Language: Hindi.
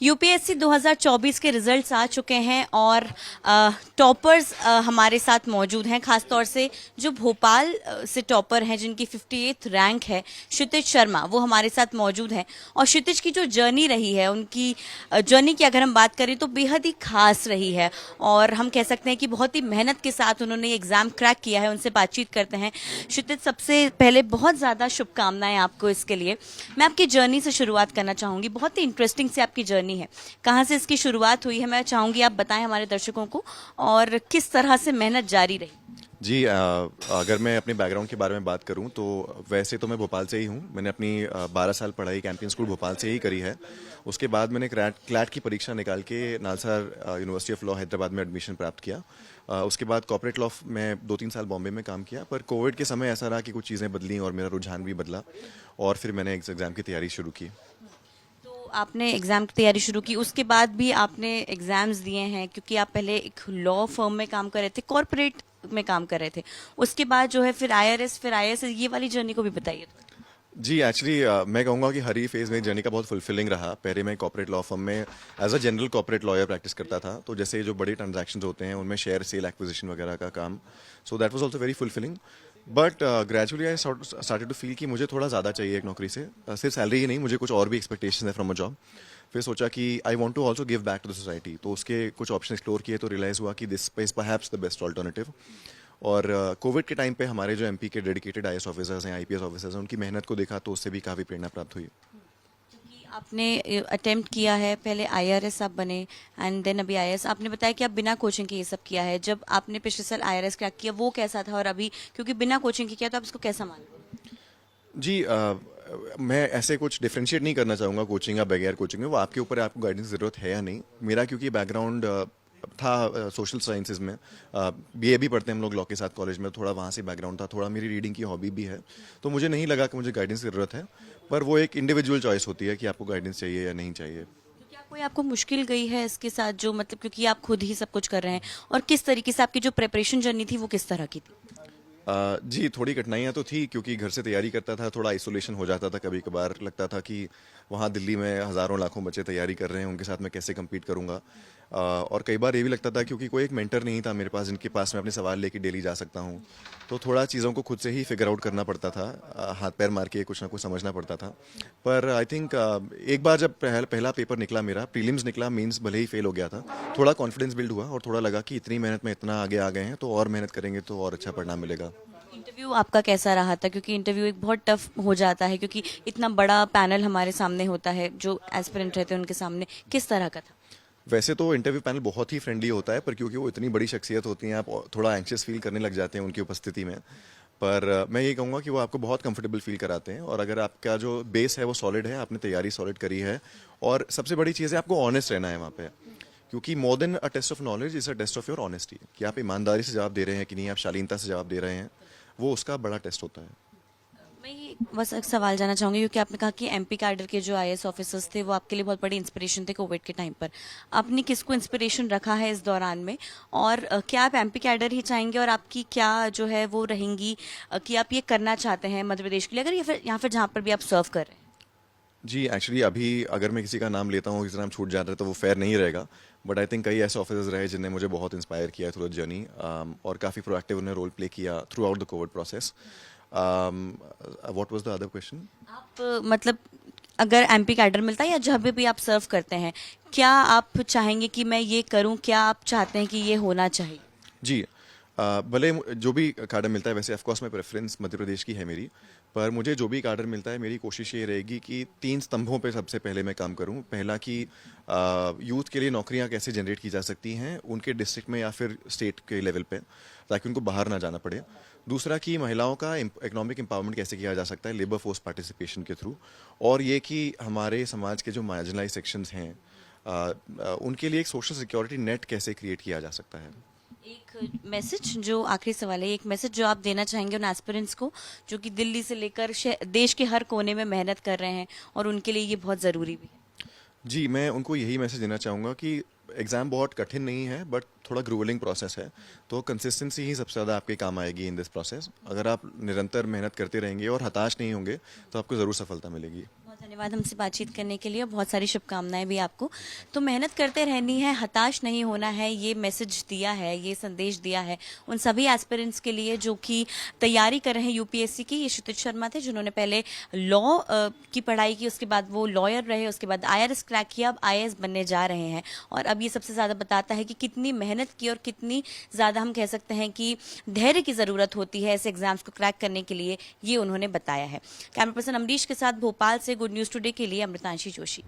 यूपीएससी 2024 के रिजल्ट्स आ चुके हैं और टॉपर्स हमारे साथ मौजूद हैं। खासतौर से जो भोपाल से टॉपर हैं, जिनकी 58th रैंक है, क्षितिज शर्मा, वो हमारे साथ मौजूद हैं। और क्षितिज की जो जर्नी रही है, उनकी जर्नी की अगर हम बात करें तो बेहद ही खास रही है। और हम कह सकते हैं कि बहुत ही मेहनत के साथ उन्होंने एग्ज़ाम क्रैक किया है। उनसे बातचीत करते हैं। क्षितिज, सबसे पहले बहुत ज़्यादा शुभकामनाएं आपको इसके लिए। मैं आपकी जर्नी से शुरुआत करना चाहूँगी। बहुत ही इंटरेस्टिंग से आपकी जर्नी है। कहाँ से इसकी शुरुआत हुई है, मैं चाहूंगी आप बताएं हमारे दर्शकों को, और किस तरह से मेहनत जारी रही। जी अगर मैं अपने बैकग्राउंड के बारे में बात करूं तो वैसे तो मैं भोपाल से ही हूं। मैंने अपनी 12 साल पढ़ाई कैंपियन स्कूल भोपाल से ही करी है। उसके बाद मैंने क्लैट की परीक्षा निकाल के NALSAR university of law Hyderabad में एडमिशन प्राप्त किया। उसके बाद कॉर्पोरेट लॉ में 2-3 साल बॉम्बे में काम किया, पर कोविड के समय ऐसा रहा कि कुछ चीज़ें बदली और मेरा रुझान भी बदला और फिर मैंने एग्ज़ाम की तैयारी शुरू की। आपने एग्ज़ाम की तैयारी शुरू की, उसके बाद भी आपने एग्ज़ाम्स दिए हैं, क्योंकि आप पहले एक लॉ फर्म में काम कर रहे थे, कॉरपोरेट में काम कर रहे थे। उसके बाद जो है फिर आईआरएस, फिर आईएएस, ये वाली जर्नी को भी बताइए। जी एक्चुअली मैं कहूँगा कि हर ही फेज़ में जर्नी का बहुत फुलफिलिंग रहा। पहले मैं कॉर्पोरेट लॉ फर्म में as a general corporate lawyer practice करता था, तो जैसे जो बड़े ट्रांजैक्शंस होते हैं उनमें शेयर सेल एक्विजिशन वगैरह का काम, so that was also very fulfilling. But gradually I started to feel कि मुझे थोड़ा ज़्यादा चाहिए एक नौकरी से। सिर्फ सैलरी ही नहीं, मुझे कुछ और भी एक्सपेक्टेशन है फ्रॉम अ जॉब। फिर सोचा कि I want to also give back to the society, तो उसके कुछ ऑप्शन एक्सप्लोर किए तो रियलाइज़ हुआ कि this is perhaps the best alternative. और कोविड के टाइम पे हमारे जो एमपी के डेडिकेटेड आईएएस ऑफिसर्स हैं, आईपीएस ऑफिसर्स हैं, उनकी मेहनत को देखा तो उससे भी काफ़ी प्रेरणा प्राप्त हुई। कि आपने अटेम्प्ट किया है, पहले आईआरएस आप बने एंड देन अभी आईएएस। आपने बताया कि आप बिना कोचिंग के ये सब किया है। जब आपने पिछले साल आईआरएस क्रैक किया, वो कैसा था, और अभी क्योंकि बिना कोचिंग के किया, तो आप इसको कैसा मान रहे हो? जी मैं ऐसे कुछ डिफरेंशिएट नहीं करना चाहूँगा कोचिंग या बगैर कोचिंग में। वो आपके ऊपर है, आपको गाइडेंस की ज़रूरत है या नहीं। मेरा क्योंकि बैकग्राउंड था सोशल साइंसेज में, बीए भी पढ़ते हैं हम लोग लॉ के साथ कॉलेज में, थोड़ा वहाँ से बैकग्राउंड था, थोड़ा मेरी रीडिंग की हॉबी भी है, तो मुझे नहीं लगा कि मुझे गाइडेंस की ज़रूरत है। पर वो एक इंडिविजुअल चॉइस होती है कि आपको गाइडेंस चाहिए या नहीं चाहिए। तो क्या कोई आपको मुश्किल गई है इसके साथ, जो मतलब क्योंकि आप खुद ही सब कुछ कर रहे हैं, और किस तरीके से आपकी जो प्रिपरेशन जर्नी थी वो किस तरह की थी? जी थोड़ी कठिनाइयाँ तो थी, क्योंकि घर से तैयारी करता था, थोड़ा आइसोलेशन हो जाता था। कभी कभार लगता था कि वहाँ दिल्ली में हज़ारों लाखों बच्चे तैयारी कर रहे हैं, उनके साथ मैं कैसे compete करूँगा। और कई बार ये भी लगता था क्योंकि कोई एक मेंटर नहीं था मेरे पास जिनके पास मैं अपने सवाल लेके डेली जा सकता हूँ, तो थोड़ा चीज़ों को खुद से ही फिगर आउट करना पड़ता था। हाथ पैर मार के कुछ ना कुछ समझना पड़ता था। पर आई थिंक एक बार जब पहला पेपर निकला, मेरा प्रीलिम्स निकला, मेंस भले ही फेल हो गया था, थोड़ा कॉन्फिडेंस बिल्ड हुआ और थोड़ा लगा कि इतनी मेहनत में इतना आगे आ गए हैं, तो और मेहनत करेंगे तो और अच्छा परिणाम मिलेगा। इंटरव्यू आपका कैसा रहा था? क्योंकि इंटरव्यू एक बहुत टफ हो जाता है, क्योंकि इतना बड़ा पैनल हमारे सामने होता है, जो एस्पिरेंट रहते हैं उनके सामने। किस तरह का था? वैसे तो इंटरव्यू पैनल बहुत ही फ्रेंडली होता है, पर क्योंकि वो इतनी बड़ी शख्सियत होती हैं, आप थोड़ा एंग्शियस फील करने लग जाते हैं उनकी उपस्थिति में। पर मैं ये कहूँगा कि वो आपको बहुत कंफर्टेबल फील कराते हैं, और अगर आपका जो बेस है वो सॉलिड है, आपने तैयारी सॉलिड करी है, और सबसे बड़ी चीज़ है आपको ऑनेस्ट रहना है वहाँ पे। क्योंकि more than a test of knowledge is a test of your honesty, कि आप ईमानदारी से जवाब दे रहे हैं कि नहीं, आप शालीनता से जवाब दे रहे हैं, वो उसका बड़ा टेस्ट होता है। मैं ये बस एक सवाल जानना चाहूंगी, क्योंकि आपने कहा कि एमपी कैडर के जो आईएएस ऑफिसर्स थे वो आपके लिए बहुत बड़ी इंस्पिरेशन थे कोविड के टाइम पर। आपने किसको इंस्पिरेशन रखा है इस दौरान में, और क्या आप एमपी कैडर ही चाहेंगे, और आपकी क्या जो है वो रहेंगी कि आप ये करना चाहते हैं मध्य प्रदेश के लिए, अगर या फिर जहाँ पर भी आप सर्व कर रहे हैं? जी एक्चुअली अभी अगर मैं किसी का नाम लेता हूँ, किसी का नाम छूट जाता है, तो वो फेयर नहीं रहेगा। बट आई थिंक कई ऐसे ऑफिसर्स रहे जिनने मुझे बहुत इंस्पायर किया थ्रू द जर्नी, और काफ़ी प्रोएक्टिव उन्होंने रोल प्ले किया through out the Covid process. What was the other question? आप मतलब अगर एमपी कैडर मिलता है या जब भी आप सर्व करते हैं, क्या आप चाहेंगे कि मैं ये करूं, क्या आप चाहते हैं कि ये होना चाहिए? जी भले जो भी कार्डर मिलता है, वैसे ऑफकोर्स में प्रेफरेंस मध्य प्रदेश की है मेरी, पर मुझे जो भी कार्डर मिलता है, मेरी कोशिश ये रहेगी कि 3 स्तंभों पे सबसे पहले मैं काम करूं। पहला कि यूथ के लिए नौकरियां कैसे जनरेट की जा सकती हैं उनके डिस्ट्रिक्ट में या फिर स्टेट के लेवल पे, ताकि उनको बाहर ना जाना पड़े। दूसरा कि महिलाओं का इकोनॉमिक एम्पावरमेंट कैसे किया जा सकता है लेबर फोर्स पार्टिसिपेशन के थ्रू। और ये कि हमारे समाज के जो मार्जिनलाइज सेक्शंस हैं, उनके लिए एक सोशल सिक्योरिटी नेट कैसे क्रिएट किया जा सकता है। एक मैसेज, जो आखिरी सवाल है, एक मैसेज जो आप देना चाहेंगे उन एस्पिरेंट्स को जो कि दिल्ली से लेकर देश के हर कोने में मेहनत कर रहे हैं, और उनके लिए ये बहुत ज़रूरी भी है। जी मैं उनको यही मैसेज देना चाहूँगा कि एग्ज़ाम बहुत कठिन नहीं है, बट थोड़ा ग्रूवलिंग प्रोसेस है, तो कंसिस्टेंसी ही सबसे ज़्यादा आपके काम आएगी इन दिस प्रोसेस। अगर आप निरंतर मेहनत करते रहेंगे और हताश नहीं होंगे, तो आपको ज़रूर सफलता मिलेगी। बहुत धन्यवाद। धन्यवाद हमसे बातचीत करने के लिए और बहुत सारी शुभकामनाएं भी आपको। तो मेहनत करते रहनी है, हताश नहीं होना है, ये मैसेज दिया है, ये संदेश दिया है उन सभी एस्पिरेंट्स के लिए जो कि तैयारी कर रहे हैं यूपीएससी की। ये क्षितिज शर्मा थे जिन्होंने पहले लॉ की पढ़ाई की, उसके बाद वो लॉयर रहे, उसके बाद आईआरएस क्रैक किया, अब आईएएस बनने जा रहे हैं। और अब ये सबसे ज़्यादा बताता है कि कितनी मेहनत की और कितनी ज़्यादा हम कह सकते हैं कि धैर्य की ज़रूरत होती है ऐसे एग्जाम्स को क्रैक करने के लिए, ये उन्होंने बताया है। कैमरा पर्सन अमरीश के साथ भोपाल से गुड न्यूज़ टुडे के लिए अमृतांशी जोशी।